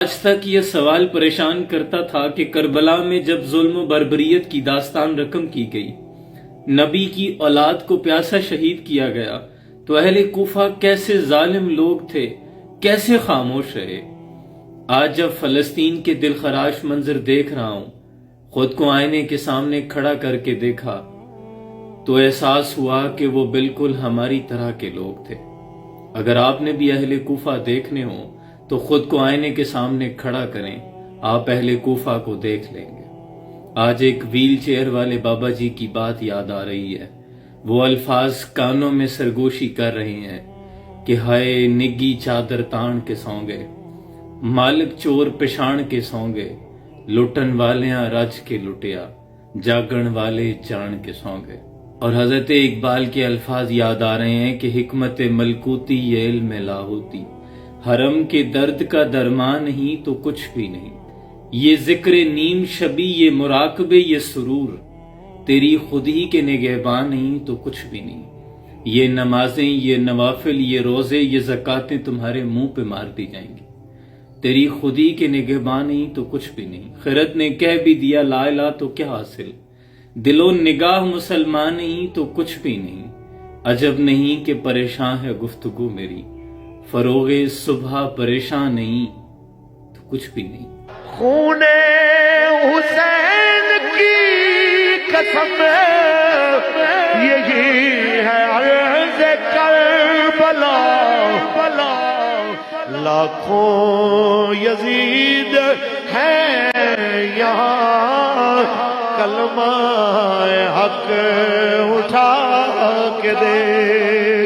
آج تک یہ سوال پریشان کرتا تھا کہ کربلا میں جب ظلم و بربریت کی داستان رقم کی گئی، نبی کی اولاد کو پیاسا شہید کیا گیا، تو اہل کوفہ کیسے ظالم لوگ تھے، کیسے خاموش رہے۔ آج جب فلسطین کے دل خراش منظر دیکھ رہا ہوں، خود کو آئینے کے سامنے کھڑا کر کے دیکھا تو احساس ہوا کہ وہ بالکل ہماری طرح کے لوگ تھے۔ اگر آپ نے بھی اہل کوفہ دیکھنے ہوں تو خود کو آئینے کے سامنے کھڑا کریں، آپ اہل کوفہ کو دیکھ لیں گے۔ آج ایک ویل چیئر والے بابا جی کی بات یاد آ رہی ہے۔ وہ الفاظ کانوں میں سرگوشی کر رہے ہیں کہ ہائے نگی چادر تان کے سوں گئے، مالک چور پشان کے سوں گئے، لٹن والیاں رج کے لٹیا، جاگن والے جان کے سوں گئے۔ اور حضرت اقبال کے الفاظ یاد آ رہے ہیں کہ حکمت ملکوتی یہ علم لاہوتی، حرم کے درد کا درمان نہیں تو کچھ بھی نہیں، یہ ذکر نیم شبی، یہ مراقبے، یہ سرور، تیری خود ہی کے نگہباں نہیں تو کچھ بھی نہیں، یہ نمازیں، یہ نوافل، یہ روزے، یہ زکاتیں تمہارے منہ پہ مار دی جائیں گی، تیری خود ہی کے نگہباں نہیں تو کچھ بھی نہیں۔ خرد نے کہہ بھی دیا لا الہ تو کیا حاصل، دل و نگاہ مسلمان نہیں تو کچھ بھی نہیں، عجب نہیں کہ پریشان ہے گفتگو میری، فروغ صبح پریشان نہیں تو کچھ بھی نہیں۔ خون حسین کی قسم یہی ہے عرض کربلا، لاکھوں یزید ہیں یہاں، کلمہ حق اٹھا کے دے۔